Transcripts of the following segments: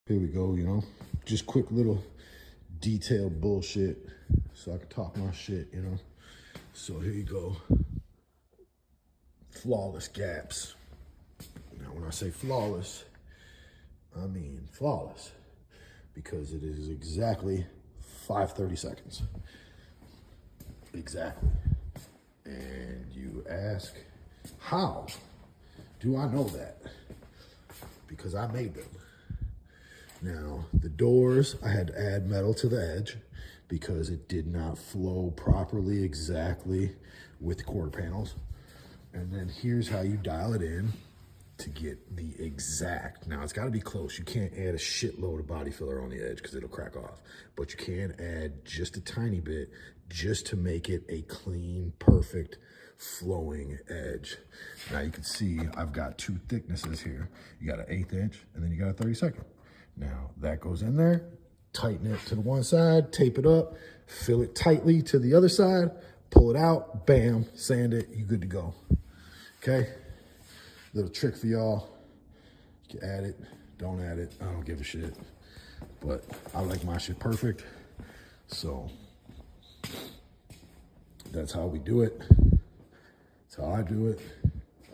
Here we go, you know, just quick little detailed bullshit so I can talk my shit, you know. So here you go. Flawless gaps. Now, when I say flawless, I mean flawless because it is exactly 5:30 seconds. Exactly. And you ask, how do I know that? Because I made them. Now, the doors, I had to add metal to the edge because it did not flow properly exactly with the quarter panels. And then here's how you dial it in to get the exact. Now, it's got to be close. You can't add a shitload of body filler on the edge because it'll crack off. But you can add just a tiny bit just to make it a clean, perfect, flowing edge. Now, you can see I've got two thicknesses here. You got an 1/8 inch and then you got a 32nd. Now, that goes in there, tighten it to the one side, tape it up, fill it tightly to the other side, pull it out, bam, sand it, you good to go. Okay? Little trick for y'all. You can add it, don't add it, I don't give a shit. But I like my shit perfect, so that's how we do it. That's how I do it.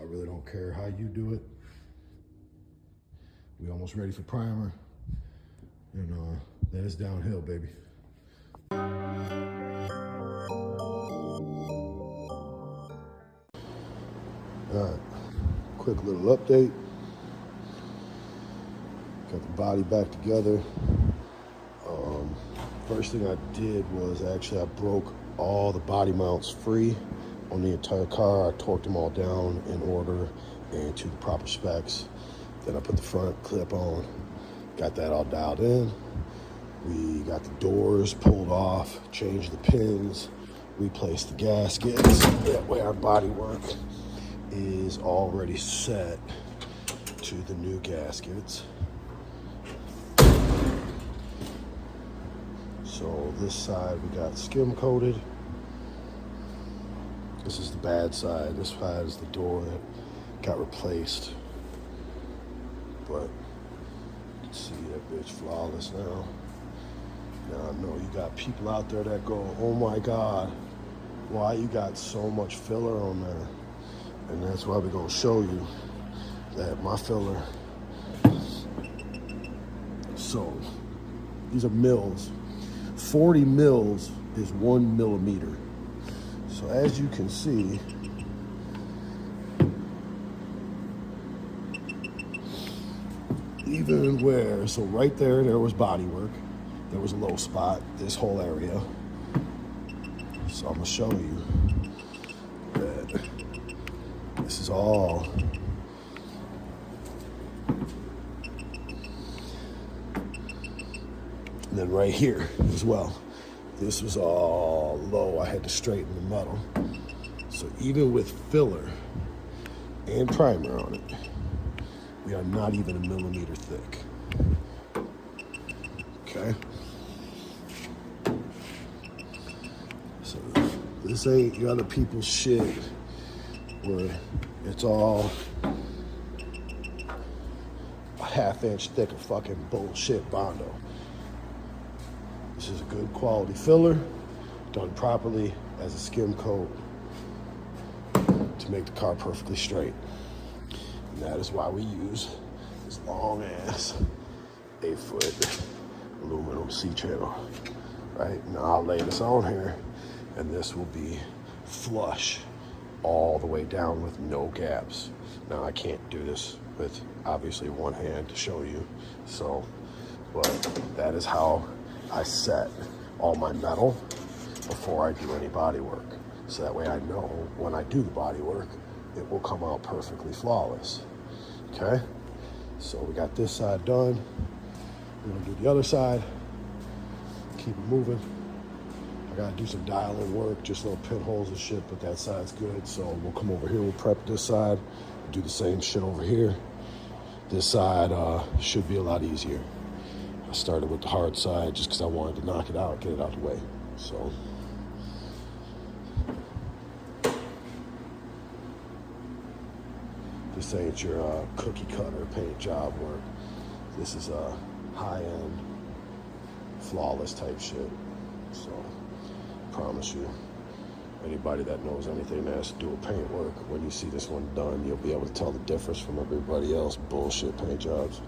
I really don't care how you do it. We almost ready for primer. And then it's downhill, baby. All right, quick little update. Got the body back together. First thing I did was actually I broke all the body mounts free on the entire car. I torqued them all down in order and to the proper specs. Then I put the front clip on, got that all dialed in. We got the doors pulled off, changed the pins, replaced the gaskets. That way our body work is already set to the new gaskets. So this side we got skim coated. This is the bad side. This side is the door that got replaced. But you can see that bitch flawless now. Now I know you got people out there that go, oh my God, why you got so much filler on there? And that's why we're gonna show you that my filler. So these are mils. 40 mils is 1 millimeter. So as you can see, even where, so right there was body work. There was a low spot, this whole area. So I'm gonna show you that this is all and then right here as well. This was all low. I had to straighten the metal. So even with filler and primer on it, we are not even a millimeter thick. Okay? So this ain't your other people's shit where it's all a 1/2 inch thick of fucking bullshit Bondo. This is a good quality filler done properly as a skim coat to make the car perfectly straight. And that is why we use this long ass 8-foot aluminum C-channel, right? Now I'll lay this on here and this will be flush all the way down with no gaps. Now I can't do this with obviously one hand to show you, so, but that is how I set all my metal before I do any body work. So that way I know when I do the body work, it will come out perfectly flawless, okay? So we got this side done. We're gonna do the other side, keep it moving. I gotta do some dialing work, just little pinholes and shit, but that side's good. So we'll come over here, we'll prep this side, do the same shit over here. This side should be a lot easier. I started with the hard side just because I wanted to knock it out, get it out of the way. So this ain't your cookie cutter paint job work. This is high-end, flawless type shit. So, promise you, anybody that knows anything that has to do with paint work, when you see this one done, you'll be able to tell the difference from everybody else bullshit paint jobs.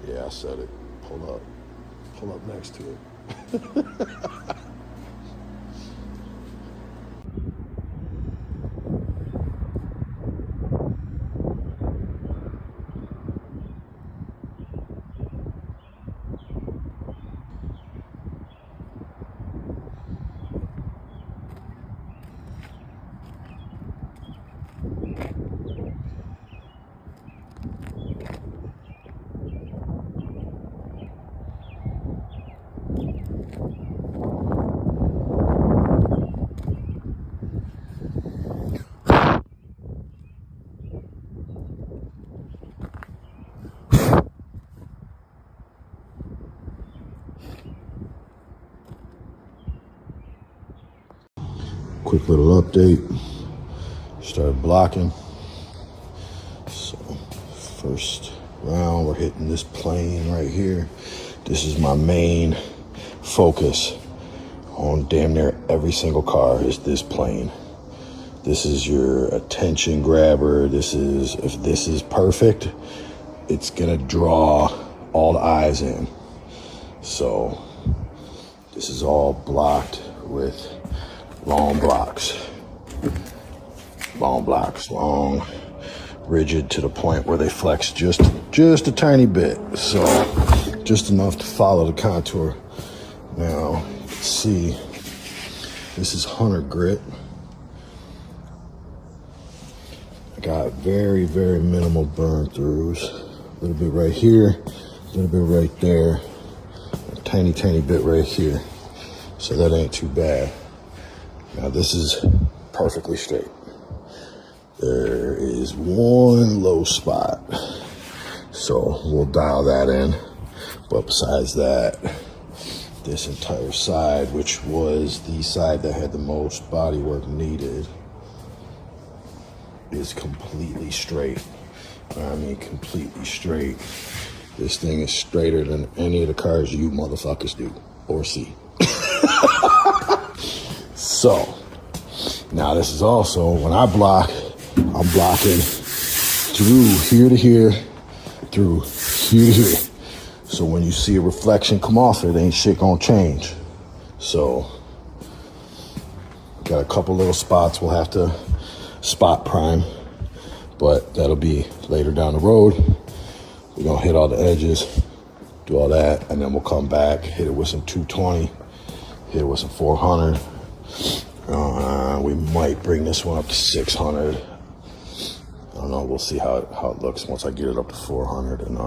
Yeah, I said it. Pull up next to it. Quick little update. Started blocking. So first round, we're hitting this plane right here. This is my main focus on damn near every single car is this plane. This is your attention grabber. If this is perfect, it's gonna draw all the eyes in. So this is all blocked with long blocks, long, rigid to the point where they flex just a tiny bit. So just enough to follow the contour. Now, you can see this is Hunter grit. I got very, very minimal burn throughs. A little bit right here, a little bit right there, a tiny bit right here. So that ain't too bad. Now this is perfectly straight. There is one low spot, so we'll dial that in. But besides that, this entire side, which was the side that had the most body work needed, is completely straight. I mean, completely straight. This thing is straighter than any of the cars you motherfuckers do or see. So, now this is also, when I block, I'm blocking through here to here, through here to here. So when you see a reflection come off it, ain't shit gonna change. So, got a couple little spots we'll have to spot prime, but that'll be later down the road. We're gonna hit all the edges, do all that, and then we'll come back, hit it with some 220, hit it with some 400. We might bring this one up to 600. I don't know, we'll see how it looks once I get it up to 400 and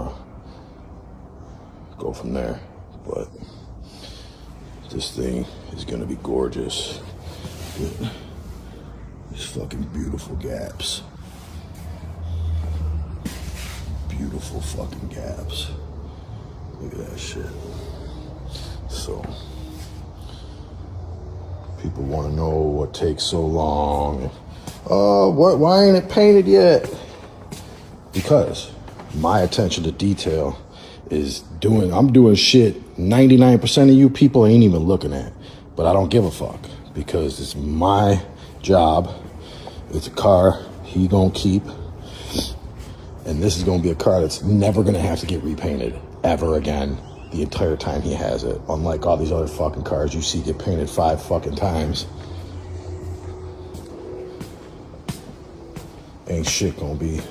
go from there. But this thing is gonna be gorgeous. These fucking beautiful gaps. Beautiful fucking gaps. Look at that shit. So, people want to know what takes so long. Why ain't it painted yet? Because my attention to detail is I'm doing shit 99% of you people ain't even looking at. But I don't give a fuck because it's my job. It's a car he gonna keep. And this is gonna be a car that's never gonna have to get repainted ever again the entire time he has it. Unlike all these other fucking cars you see get painted 5 fucking times. Ain't shit gonna be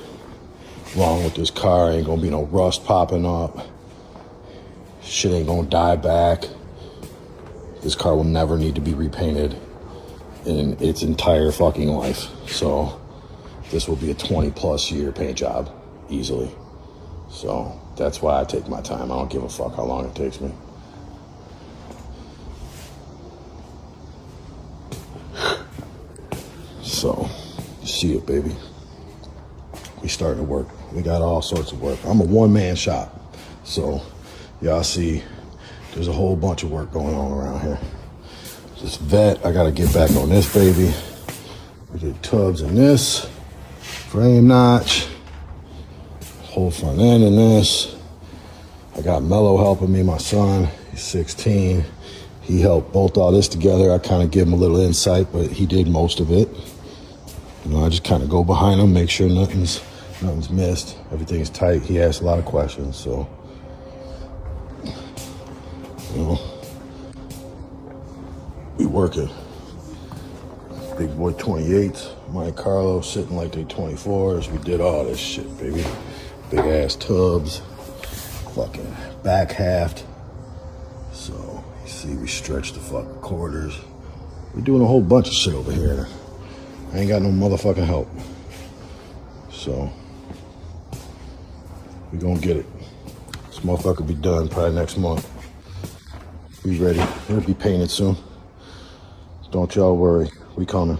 wrong with this car. Ain't gonna be no rust popping up. Shit ain't gonna die back. This car will never need to be repainted in its entire fucking life. So this will be a 20+ year paint job easily. So that's why I take my time. I don't give a fuck how long it takes me. So, see it, baby. We starting to work. We got all sorts of work. I'm a one-man shop. So, y'all see, there's a whole bunch of work going on around here. This vet, I gotta get back on this baby. We did tubs in this. frame notch, whole front end in this. I got Mello helping me, my son, he's 16. He helped bolt all this together. I kind of give him a little insight, but he did most of it. You know, I just kind of go behind him, make sure nothing's missed, everything's tight. He asked a lot of questions, so, you know, we working. Big boy 28s, Monte Carlo sitting like they 24s. We did all this shit, baby. Big ass tubs, fucking back halved. So, you see, we stretched the fucking quarters. We're doing a whole bunch of shit over here. I ain't got no motherfucking help. So, we gonna get it. This motherfucker be done probably next month. We ready. It'll be painted soon. Don't y'all worry. We coming.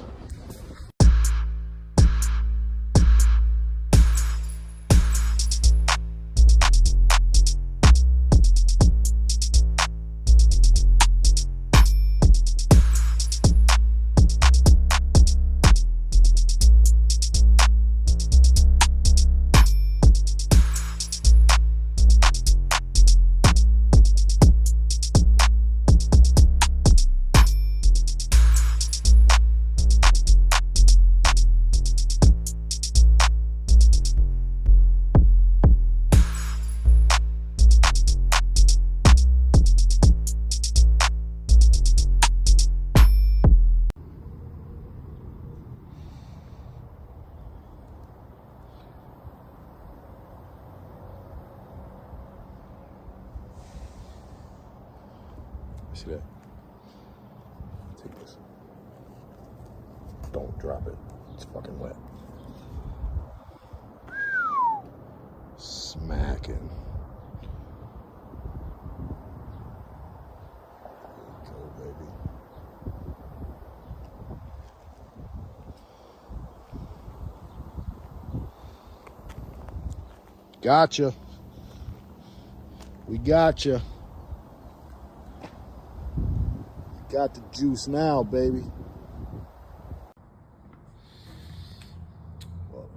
See that? Take this. Don't drop it. It's fucking wet. Smacking. There you go, baby. Gotcha. We gotcha. Got the juice now, baby.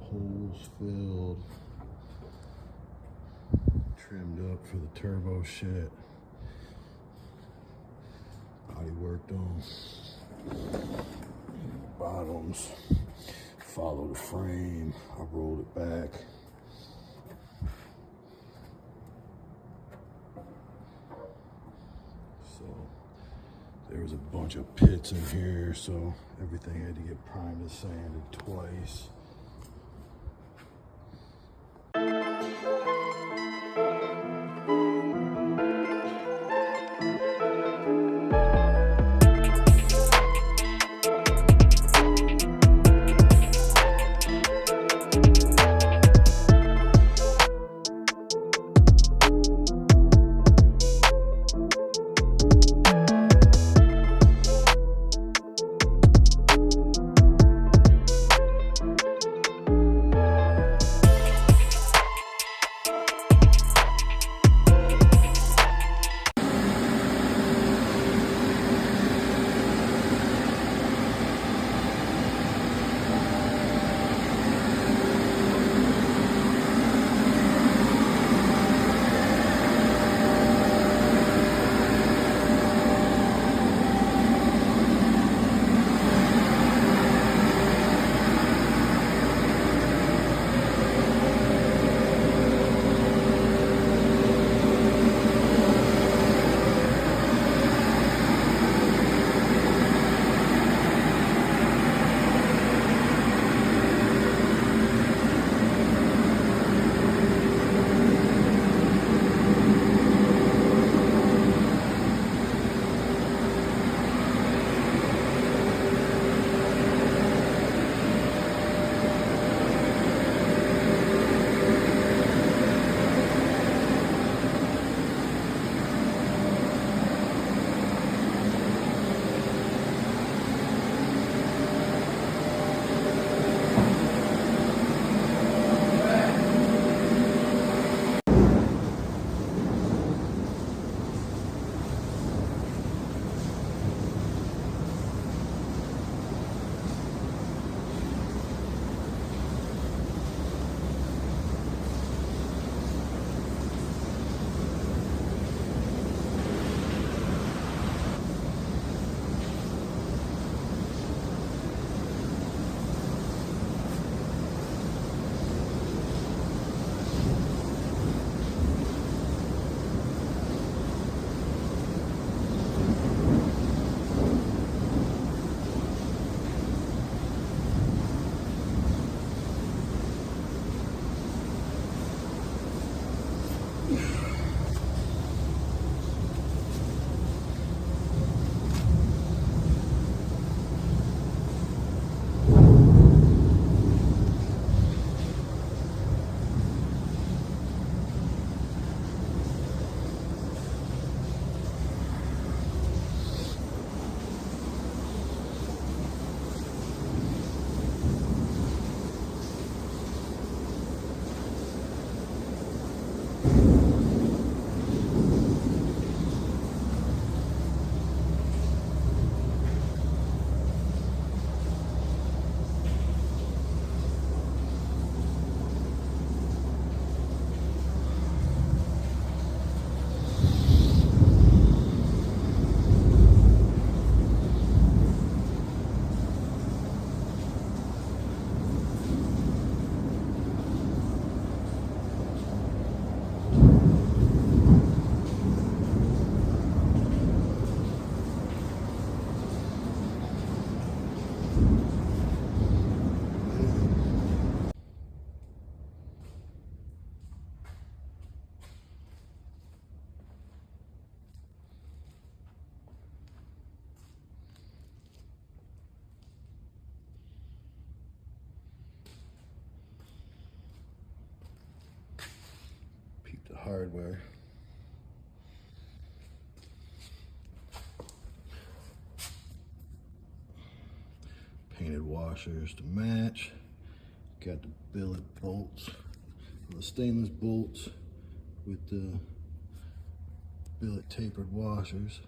Holes filled. Trimmed up for the turbo shit. Body worked on. Bottoms. Follow the frame. I rolled it back. So there was a bunch of pits in here, so everything had to get primed and sanded twice. Peep the hardware. Painted washers to match. Got the billet bolts, the stainless bolts with the billet tapered washers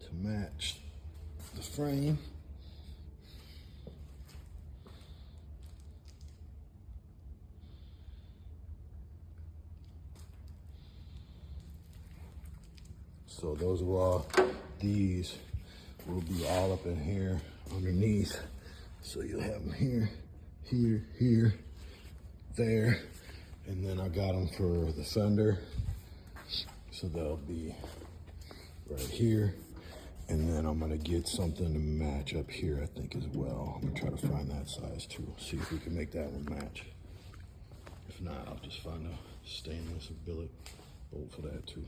to match the frame. So those are all, these will be all up in here underneath. So you'll have them here, here, here, there. And then I got them for the fender. So they'll be right here. And then I'm gonna get something to match up here, I think, as well. I'm gonna try to find that size too. See if we can make that one match. If not, I'll just find a stainless billet bolt for that too.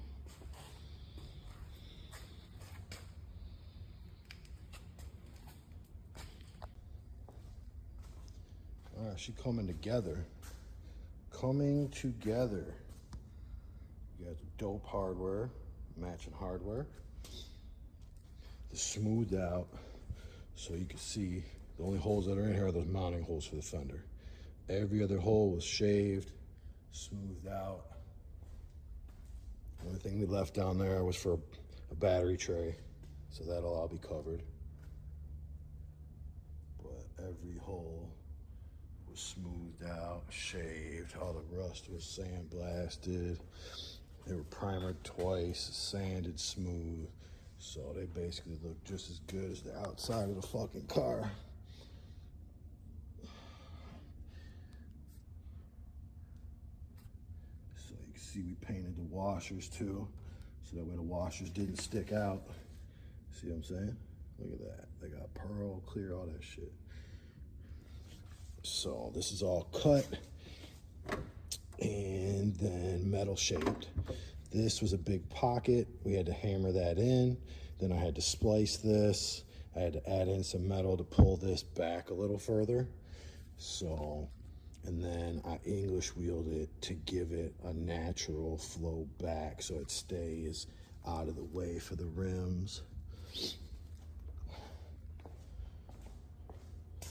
All right, she coming together. Coming together. You got the dope hardware, matching hardware. The smoothed out, so you can see the only holes that are in here are those mounting holes for the fender. Every other hole was shaved, smoothed out. The only thing we left down there was for a battery tray, so that'll all be covered. But every hole was smoothed out, shaved, all the rust was sandblasted. They were primered twice, sanded smooth. So they basically look just as good as the outside of the fucking car. So you can see we painted the washers too, so that way the washers didn't stick out. See what I'm saying? Look at that. They got pearl, clear, all that shit. So this is all cut and then metal shaped. This was a big pocket. We had to hammer that in. Then I had to splice this. I had to add in some metal to pull this back a little further. So, and then I English wheeled it to give it a natural flow back so it stays out of the way for the rims.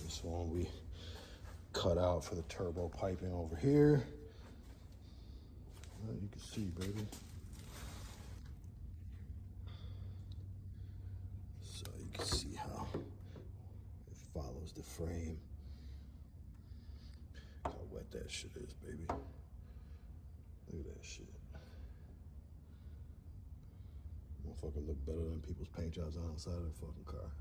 This one we cut out for the turbo piping over here. Well, you can see, baby. So you can see how it follows the frame. How wet that shit is, baby. Look at that shit. Motherfucker look better than people's paint jobs outside of the fucking car.